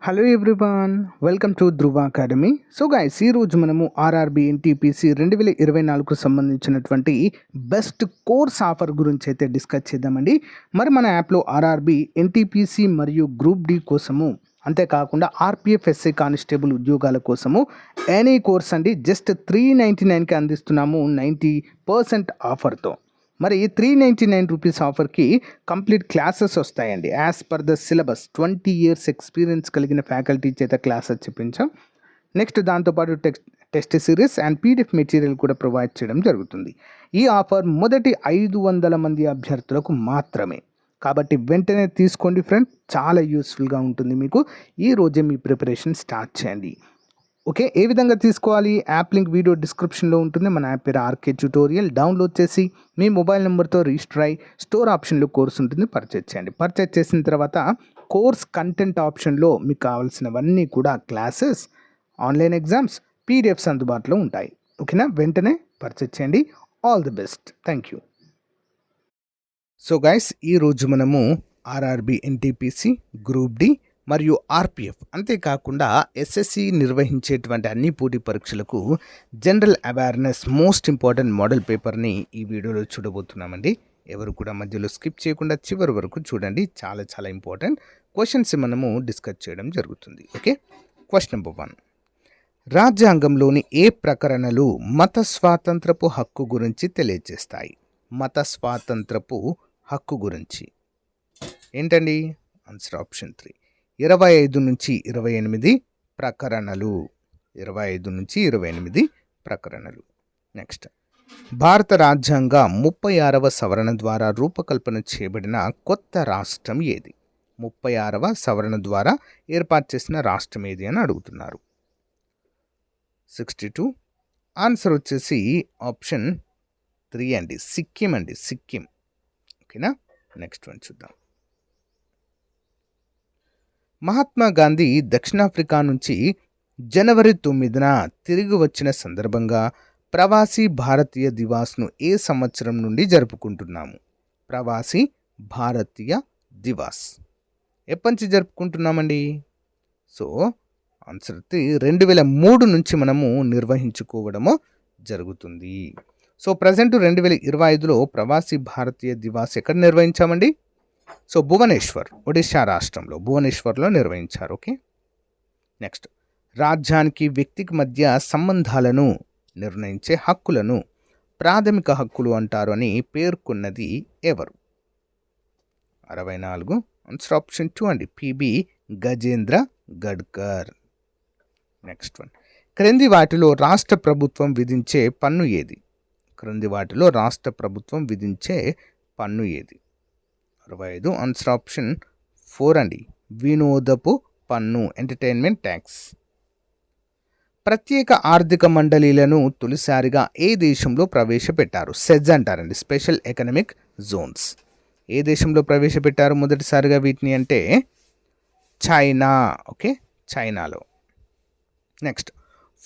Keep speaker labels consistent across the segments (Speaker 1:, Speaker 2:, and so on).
Speaker 1: Hello everyone, welcome to Dhruva academy. So guys, ఈరోజు మనము RRB NTPC 2024కు సంబంధించినటువంటి best course offer గురించి అయితే డిస్కస్ చేద్దామండి. మరి మన యాప్లో ఆర్ఆర్బి ఎన్టీపీసీ మరియు గ్రూప్ డి కోసము, అంతేకాకుండా ఆర్పిఎఫ్ ఎస్ఐ కానిస్టేబుల్ ఉద్యోగాల కోసము ఎనీ కోర్స్ అండి జస్ట్ 399కి అందిస్తున్నాము 90% ఆఫర్తో. మరి 399 రూపీస్ ఆఫర్కి కంప్లీట్ క్లాసెస్ వస్తాయండి. As per the syllabus 20 years experience కలిగిన ఫ్యాకల్టీ చేత క్లాసెస్ చెప్పించాం. నెక్స్ట్ దాంతోపాటు test series and PDF material కూడా ప్రొవైడ్ చేయడం జరుగుతుంది. ఈ ఆఫర్ మొదటి 500 మంది అభ్యర్థులకు మాత్రమే, కాబట్టి వెంటనే తీసుకోండి ఫ్రెండ్, చాలా యూస్ఫుల్గా ఉంటుంది మీకు. ఈ రోజే మీ ప్రిపరేషన్ స్టార్ట్ చేయండి. ఓకే, ఏ విధంగా తీసుకోవాలి? యాప్ లింక్ వీడియో డిస్క్రిప్షన్లో ఉంటుంది. మన యాప్ పేరు ఆర్కే ట్యూటోరియల్. డౌన్లోడ్ చేసి మీ మొబైల్ నెంబర్తో రిజిస్టర్ అయ్యి స్టోర్ ఆప్షన్లో కోర్స్ ఉంటుంది, పర్చేజ్ చేయండి. పర్చేజ్ చేసిన తర్వాత కోర్స్ కంటెంట్ ఆప్షన్లో మీకు కావాల్సినవన్నీ కూడా క్లాసెస్, ఆన్లైన్ ఎగ్జామ్స్, పీడిఎఫ్స్ అందుబాటులో ఉంటాయి. ఓకేనా, వెంటనే పర్చేజ్ చేయండి. All the best, thank you. So guys, ఈరోజు మనము ఆర్ఆర్బి ఎన్టీపీసీ, గ్రూప్ డి మరియు ఆర్పిఎఫ్, అంతేకాకుండా ఎస్ఎస్సి నిర్వహించేటువంటి అన్ని పోటీ పరీక్షలకు general awareness most important model పేపర్ని ఈ వీడియోలో చూడబోతున్నామండి. ఎవరు కూడా మధ్యలో స్కిప్ చేయకుండా చివరి వరకు చూడండి. చాలా చాలా ఇంపార్టెంట్ క్వశ్చన్స్ మనము డిస్కస్ చేయడం జరుగుతుంది. Okay, question number 1. రాజ్యాంగంలోని ఏ ప్రకరణలు మత స్వాతంత్రపు హక్కు గురించి తెలియజేస్తాయి? మత స్వాతంత్రపు హక్కు గురించి ఏంటండి? ఆన్సర్ ఆప్షన్ 3, 25 నుంచి 28 ప్రకరణలు. 25 నుంచి 28 ప్రకరణలు. నెక్స్ట్, భారత రాజ్యాంగ 36వ సవరణ ద్వారా రూపకల్పన చేయబడిన కొత్త రాష్ట్రం ఏది? 36వ సవరణ ద్వారా ఏర్పాటు చేసిన రాష్ట్రం ఏది అని అడుగుతున్నారు. 62. ఆన్సర్ వచ్చేసి ఆప్షన్ 3 అండి, సిక్కిం అండి, సిక్కిం. ఓకేనా, నెక్స్ట్ వన్ చూద్దాం. మహాత్మా గాంధీ దక్షిణాఫ్రికా నుంచి జనవరి 9న తిరిగి వచ్చిన సందర్భంగా ప్రవాసీ భారతీయ దివాస్ను ఏ సంవత్సరం నుండి జరుపుకుంటున్నాము? ప్రవాసీ భారతీయ దివాస్ ఎప్పటి నుంచి జరుపుకుంటున్నామండి? సో ఆన్సర్ 2003 నుంచి మనము నిర్వహించుకోవడము జరుగుతుంది. సో ప్రజెంట్ 2025లో ప్రవాసీ భారతీయ దివాస్ ఎక్కడ నిర్వహించామండి? సో భువనేశ్వర్, ఒడిశా రాష్ట్రంలో భువనేశ్వర్లో నిర్వహించారు. ఓకే, నెక్స్ట్, రాజ్యానికి వ్యక్తికి మధ్య సంబంధాలను నిర్ణయించే హక్కులను ప్రాథమిక హక్కులు అంటారు అని పేర్కొన్నది ఎవరు? 64. ఆన్సర్ ఆప్షన్ 2 అండి, PB Gajendra Gadkar. Next one, క్రింది వాటిలో రాష్ట్ర ప్రభుత్వం విధించే పన్ను ఏది? క్రింది వాటిలో రాష్ట్ర ప్రభుత్వం విధించే పన్ను ఏది? 65. ఆన్సర్ ఆప్షన్ 4 అండి, వినోదపు పన్ను, ఎంటర్టైన్మెంట్ ట్యాక్స్. ప్రత్యేక ఆర్థిక మండలీలను తొలిసారిగా ఏ దేశంలో ప్రవేశపెట్టారు? సెజ్ అంటారండి, స్పెషల్ ఎకనామిక్ జోన్స్. ఏ దేశంలో ప్రవేశపెట్టారు మొదటిసారిగా వీటిని అంటే? చైనా. ఓకే, చైనాలో. నెక్స్ట్,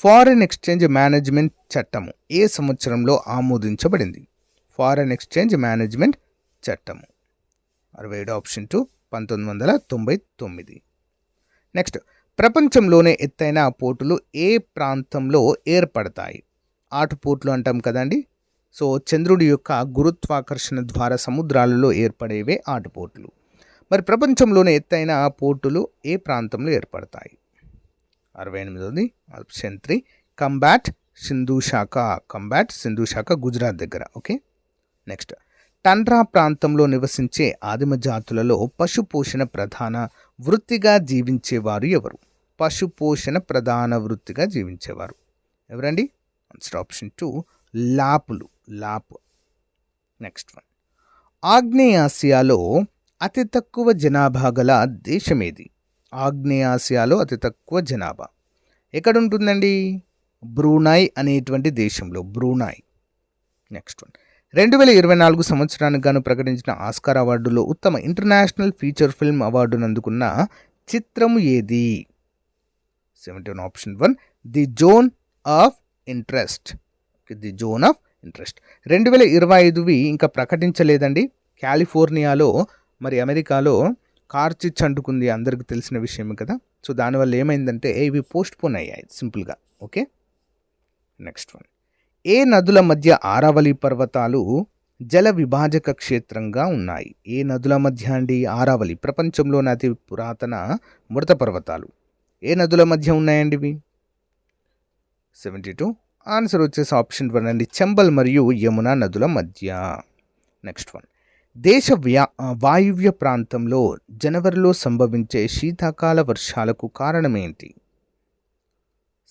Speaker 1: ఫారెన్ ఎక్స్చేంజ్ మేనేజ్మెంట్ చట్టము ఏ సంవత్సరంలో ఆమోదించబడింది? ఫారెన్ ఎక్స్చేంజ్ మేనేజ్మెంట్ చట్టము 67. ఆప్షన్ 2, 1999. నెక్స్ట్, ప్రపంచంలోనే ఎత్తైన పోర్టులు ఏ ప్రాంతంలో ఏర్పడతాయి? ఆటుపోట్లు అంటాం కదండి. సో చంద్రుడి యొక్క గురుత్వాకర్షణ ద్వారా సముద్రాలలో ఏర్పడేవే ఆటుపోట్లు. మరి ప్రపంచంలోనే ఎత్తైన పోర్టులు ఏ ప్రాంతంలో ఏర్పడతాయి? 68. ఆప్షన్ 3, కంబాట్ సింధు శాఖ. కంబాట్ సింధు శాఖ గుజరాత్ దగ్గర. ఓకే, నెక్స్ట్, టండ్రా ప్రాంతంలో నివసించే ఆదిమ జాతులలో పశుపోషణ ప్రధాన వృత్తిగా జీవించేవారు ఎవరు? పశుపోషణ ప్రధాన వృత్తిగా జీవించేవారు ఎవరండి? Answer option 2, లాపులు, లాపు. నెక్స్ట్ వన్, ఆగ్నేయాసియాలో అతి తక్కువ జనాభా గల దేశం ఏది? ఆగ్నేయాసియాలో అతి తక్కువ జనాభా ఎక్కడుంటుందండి? బ్రూనై అనేటువంటి దేశంలో, బ్రూనై. నెక్స్ట్ వన్, 2024 సంవత్సరానికి గాను ప్రకటించిన ఆస్కార్ అవార్డులో ఉత్తమ ఇంటర్నేషనల్ ఫీచర్ ఫిల్మ్ అవార్డును అందుకున్న చిత్రం ఏది? 71. Option 1, the zone of interest. The zone of interest 2025 ఇంకా ప్రకటించలేదండి. కాలిఫోర్నియాలో మరి అమెరికాలో కార్ చిచ్చు అంటుకుంది, అందరికీ తెలిసిన విషయమే కదా. సో దానివల్ల ఏమైందంటే ఇవి పోస్ట్పోన్ అయ్యాయి సింపుల్గా. Okay, next one. ఏ నదుల మధ్య ఆరావళి పర్వతాలు జల విభాజక క్షేత్రంగా ఉన్నాయి? ఏ నదుల మధ్య అండి? ఆరావళి ప్రపంచంలోని అతి పురాతన మృత పర్వతాలు ఏ నదుల మధ్య ఉన్నాయండి ఇవి? 72. ఆన్సర్ వచ్చేసి ఆప్షన్ 1 అండి, చంబల్ మరియు యమునా నదుల మధ్య. Next one. దేశ వాయువ్య ప్రాంతంలో జనవరిలో సంభవించే శీతాకాల వర్షాలకు కారణం ఏంటి?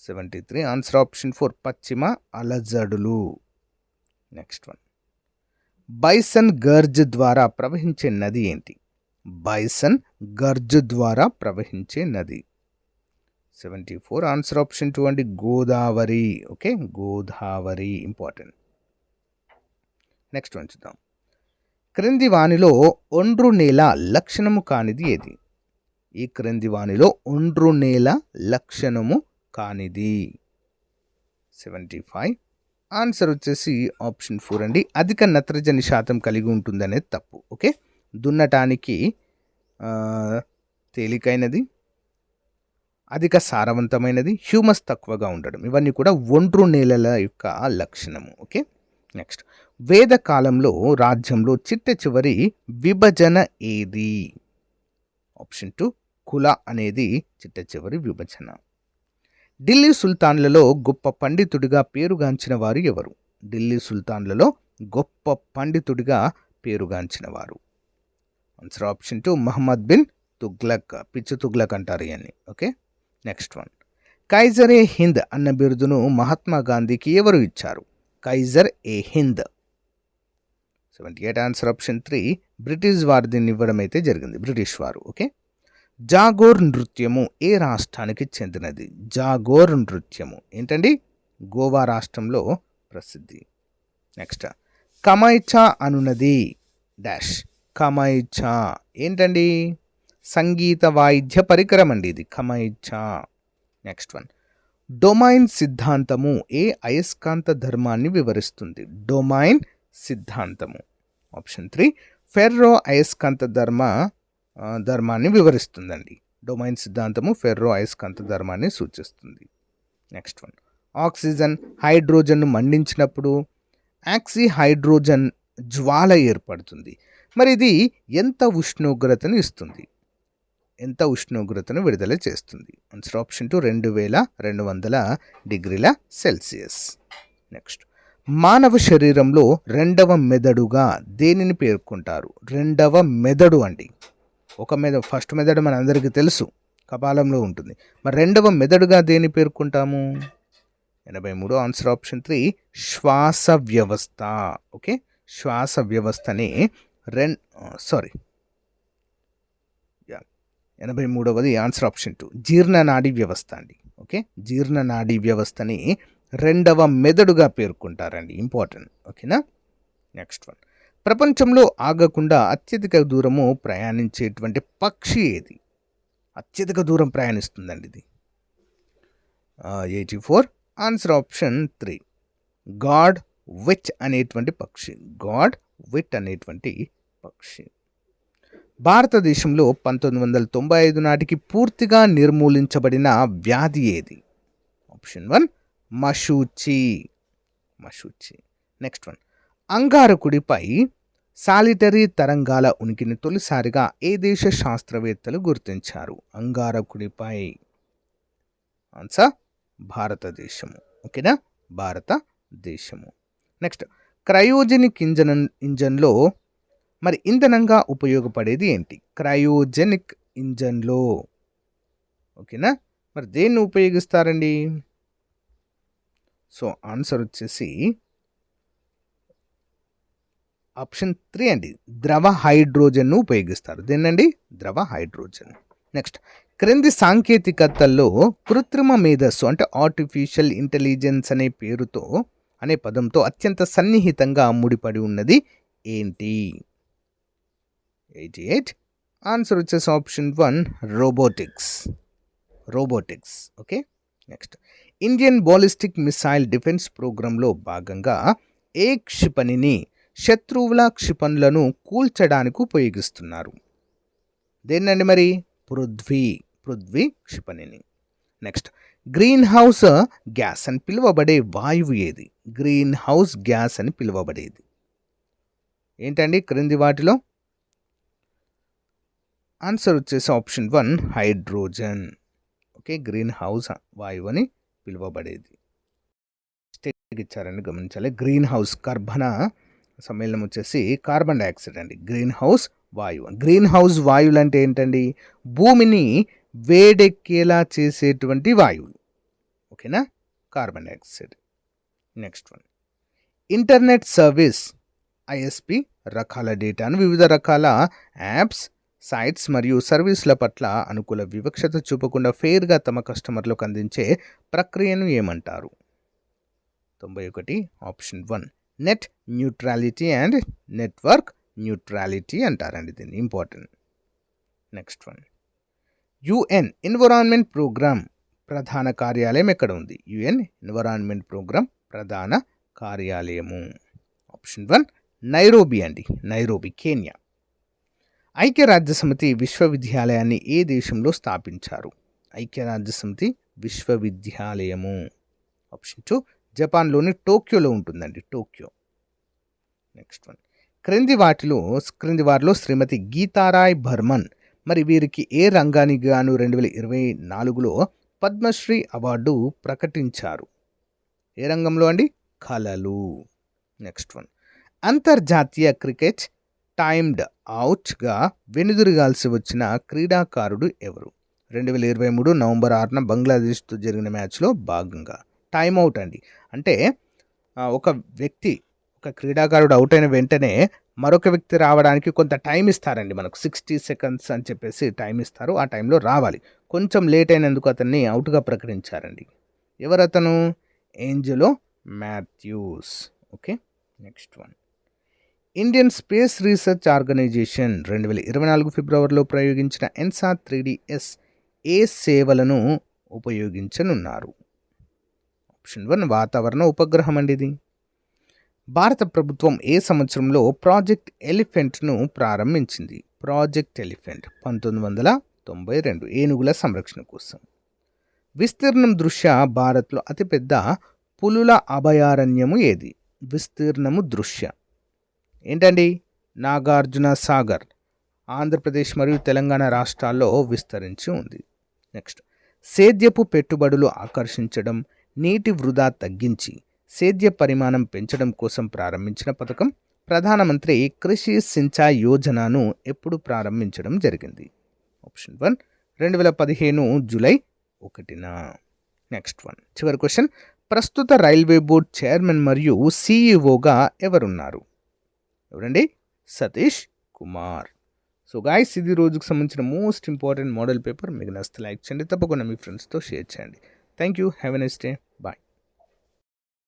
Speaker 1: 73. ఆన్సర్ ఆప్షన్ 4, పశ్చిమ అలజడులు. Next one. బైసన్ గర్జ్ ద్వారా ప్రవహించే నది ఏంటి? బైసన్ గర్జ్ ద్వారా ప్రవహించే నది. 74. ఆన్సర్ ఆప్షన్ 2 అండి, Godavari. Okay, Godavari important. Next one చూద్దాం. క్రింది వానిలో ఒండ్రు నేల లక్షణము కానిది ఏది? ఈ క్రింది వానిలో ఒండ్రు నేల లక్షణము కానిది. 75. ఆన్సర్ వచ్చేసి ఆప్షన్ 4 అండి, అధిక నత్రజని శాతం కలిగి ఉంటుందనేది తప్పు. ఓకే, దున్నటానికి తేలికైనది, అధిక సారవంతమైనది, హ్యూమస్ తక్కువగా ఉండడం, ఇవన్నీ కూడా ఒండ్రు నేలల యొక్క లక్షణము. Okay, next. వేద కాలంలో రాజ్యంలో చిట్ట చివరి విభజన ఏది? ఆప్షన్ 2, కుల అనేది చిట్ట చివరి విభజన. ఢిల్లీ సుల్తాన్లలో గొప్ప పండితుడిగా పేరుగాంచిన వారు ఎవరు? ఢిల్లీ సుల్తాన్లలో గొప్ప పండితుడిగా పేరుగాంచిన వారు. Answer option 2, Muhammad bin Tughlaq. పిచ్చు తుగ్లక్ అంటారు ఇవన్నీ. Okay, next one. కైజర్ ఏ హింద్ అన్న బిరుదును మహాత్మా గాంధీకి ఎవరు ఇచ్చారు? కైజర్ ఏ హింద్. 78. ఆన్సర్ ఆప్షన్ 3, బ్రిటిష్ వారు దీన్ని ఇవ్వడం అయితే జరిగింది, బ్రిటిష్ వారు. ఓకే, జాగోర్ నృత్యము ఏ రాష్ట్రానికి చెందినది? జాగోర్ నృత్యము ఏంటండి? గోవా రాష్ట్రంలో ప్రసిద్ధి. నెక్స్ట్. కమైచా అనున్నది డాష్. కమైచా ఏంటండి? సంగీత వాయిద్య పరికరం అండి ఇది, కమైచా. Next one. డొమైన్ సిద్ధాంతము ఏ అయస్కాంత ధర్మాన్ని వివరిస్తుంది? డొమైన్ సిద్ధాంతము. ఆప్షన్ 3, ఫెర్రో అయస్కాంత ధర్మాన్ని వివరిస్తుందండి. డొమైన్ సిద్ధాంతము ఫెర్రో అయస్కాంత ధర్మాన్ని సూచిస్తుంది. Next one. ఆక్సిజన్ హైడ్రోజన్ను మండించినప్పుడు ఆక్సిహైడ్రోజన్ జ్వాల ఏర్పడుతుంది. మరి ఇది ఎంత ఉష్ణోగ్రతను ఇస్తుంది? ఎంత ఉష్ణోగ్రతను విడుదల చేస్తుంది? ఆన్సర్ ఆప్షన్ 2, 2200 డిగ్రీల సెల్సియస్. నెక్స్ట్. మానవ శరీరంలో రెండవ మెదడుగా దేనిని పేర్కొంటారు? రెండవ మెదడు అండి. ఒక మెదడు, ఫస్ట్ మెదడు మన అందరికీ తెలుసు, కపాలంలో ఉంటుంది. మరి రెండవ మెదడుగా దేని పేర్కొంటాము? 83. ఆన్సర్ ఆప్షన్ 3, శ్వాస వ్యవస్థ. ఓకే, శ్వాస వ్యవస్థని 83వది ఆన్సర్ ఆప్షన్ 2, జీర్ణనాడి వ్యవస్థ అండి. ఓకే, జీర్ణనాడి వ్యవస్థని రెండవ మెదడుగా పేర్కొంటారండి, ఇంపార్టెంట్. ఓకేనా, నెక్స్ట్ వన్. ప్రపంచంలో ఆగకుండా అత్యధిక దూరము ప్రయాణించేటువంటి పక్షి ఏది? అత్యధిక దూరం ప్రయాణిస్తుందండి ఇది. 84. ఆన్సర్ ఆప్షన్ 3, గాడ్ విట్ అనేటువంటి పక్షి. గాడ్ విట్ అనేటువంటి పక్షి. భారతదేశంలో 1995 నాటికి పూర్తిగా నిర్మూలించబడిన వ్యాధి ఏది? ఆప్షన్ 1, మశూచి. Next one. అంగారకుడిపై సాలిటరీ తరంగాల ఉనికిని తొలిసారిగా ఏ దేశ శాస్త్రవేత్తలు గుర్తించారు? అంగారకుడిపై. ఆన్సర్ భారతదేశము. ఓకేనా, భారతదేశము. నెక్స్ట్. క్రయోజెనిక్ ఇంజన్లో మరి ఇంధనంగా ఉపయోగపడేది ఏంటి? క్రయోజెనిక్ ఇంజన్లో. ఓకేనా, మరి దేన్ని ఉపయోగిస్తారండి? సో ఆన్సర్ వచ్చేసి ఆప్షన్ 3 అండి, ద్రవ హైడ్రోజన్ను ఉపయోగిస్తారు. దేన్నండి? ద్రవ హైడ్రోజన్. నెక్స్ట్. క్రింది సాంకేతికతల్లో కృత్రిమ మేధస్సు అంటే ఆర్టిఫిషియల్ ఇంటెలిజెన్స్ అనే పదంతో అత్యంత సన్నిహితంగా ముడిపడి ఉన్నది ఏంటి? 88. ఆన్సర్ వచ్చేసి option 1, robotics. Okay, next. Indian ballistic missile defence ప్రోగ్రాంలో భాగంగా ఏ క్షిపణిని శత్రువుల క్షిపణులను కూల్చడానికి ఉపయోగిస్తున్నారు? దేన్నండి మరి? పృథ్వీ క్షిపణిని. నెక్స్ట్, గ్రీన్ హౌస్ గ్యాస్ అని పిలువబడే వాయువు ఏది? గ్రీన్ హౌస్ గ్యాస్ అని పిలువబడేది ఏంటండి క్రింది వాటిలో? ఆన్సర్ వచ్చేసి option 1 hydrogen. Okay, green house వాయువు అని పిలువబడేది. ఇచ్చారని గమనించాలి. గ్రీన్ హౌస్ కర్బన సమ్మేళనం వచ్చేసి కార్బన్ డైఆక్సైడ్ అండి. గ్రీన్ హౌస్ వాయువు. గ్రీన్ హౌస్ వాయువులు అంటే ఏంటండి? భూమిని వేడెక్కేలా చేసేటువంటి వాయువులు. ఓకేనా? Carbon dioxide. Next one, internet service ISP రకాల డేటాను వివిధ రకాల యాప్స్, సైట్స్ మరియు సర్వీసుల పట్ల అనుకూల వివక్షత చూపకుండా ఫెయిర్గా తమ కస్టమర్లకు అందించే ప్రక్రియను ఏమంటారు? 91 option 1 net neutrality and network neutrality అంటారండి దీన్ని. Important. Next one, UN environment programme ప్రధాన కార్యాలయం ఎక్కడ ఉంది? యుఎన్ ఎన్విరాన్మెంట్ ప్రోగ్రామ్ ప్రధాన కార్యాలయము ఆప్షన్ 1 నైరోబి అండి. Nairobi, Kenya. ఐక్యరాజ్యసమితి విశ్వవిద్యాలయాన్ని ఏ దేశంలో స్థాపించారు? ఐక్యరాజ్యసమితి విశ్వవిద్యాలయము ఆప్షన్ 2 జపాన్లోని టోక్యోలో ఉంటుందండి. టోక్యో. నెక్స్ట్ వన్, క్రింది వారిలో శ్రీమతి గీతారాయ్ బర్మన్ మరి వీరికి ఏ రంగానికి గాను 2024లో పద్మశ్రీ అవార్డు ప్రకటించారు? ఏ రంగంలో అండి? కళలు. నెక్స్ట్ వన్, అంతర్జాతీయ క్రికెట్ టైమ్డ్ అవుట్గా వెనుదిరగాల్సి వచ్చిన క్రీడాకారుడు ఎవరు? 2023 నవంబర్ 6న బంగ్లాదేశ్తో జరిగిన మ్యాచ్లో భాగంగా టైమ్అవుట్ అండి. అంటే ఒక క్రీడాకారుడు అవుట్ అయిన వెంటనే మరొక వ్యక్తి రావడానికి కొంత టైం ఇస్తారండి. మనకు 60 సెకండ్స్ అని చెప్పేసి టైం ఇస్తారు. ఆ టైంలో రావాలి. కొంచెం లేట్ అయినందుకు అతన్ని అవుట్గా ప్రకటించారండి. ఎవరతను? Angelo Mathews. Okay. Next one, Indian space research organisation 2024 ఫిబ్రవరిలో ప్రయోగించిన ఎన్సాట్ 3DS ఏ సేవలను ఉపయోగించనున్నారు? ఆప్షన్ 1 వాతావరణ ఉపగ్రహం అండి ఇది. భారత ప్రభుత్వం ఏ సంవత్సరంలో ప్రాజెక్ట్ ఎలిఫెంట్ను ప్రారంభించింది? ప్రాజెక్ట్ ఎలిఫెంట్ 1992 ఏనుగుల సంరక్షణ కోసం. విస్తీర్ణం దృష్ట్యా భారత్లో అతిపెద్ద పులుల అభయారణ్యము ఏది? విస్తీర్ణము దృష్ట్యా ఏంటండి? నాగార్జున సాగర్ ఆంధ్రప్రదేశ్ మరియు తెలంగాణ రాష్ట్రాల్లో విస్తరించి ఉంది. నెక్స్ట్, సేద్యపు పెట్టుబడులు ఆకర్షించడం, నీటి వృధా తగ్గించి సేద్య పరిమాణం పెంచడం కోసం ప్రారంభించిన పథకం ప్రధానమంత్రి కృషి సించాయ్ యోజనను ఎప్పుడు ప్రారంభించడం జరిగింది? ఆప్షన్ 1 2015 జూలై 1న. నెక్స్ట్ వన్, చివరి క్వశ్చన్, ప్రస్తుత రైల్వే బోర్డ్ చైర్మన్ మరియు సిఇఓగా ఎవరున్నారు? ఎవరండి? సతీష్ కుమార్. సో గాయ్స్, ఇది రోజుకు సంబంధించిన మోస్ట్ ఇంపార్టెంట్ మోడల్ పేపర్. మీకు నచ్చితే లైక్ చేయండి, తప్పకుండా మీ ఫ్రెండ్స్తో షేర్ చేయండి. Thank you. Have a nice day. Bye.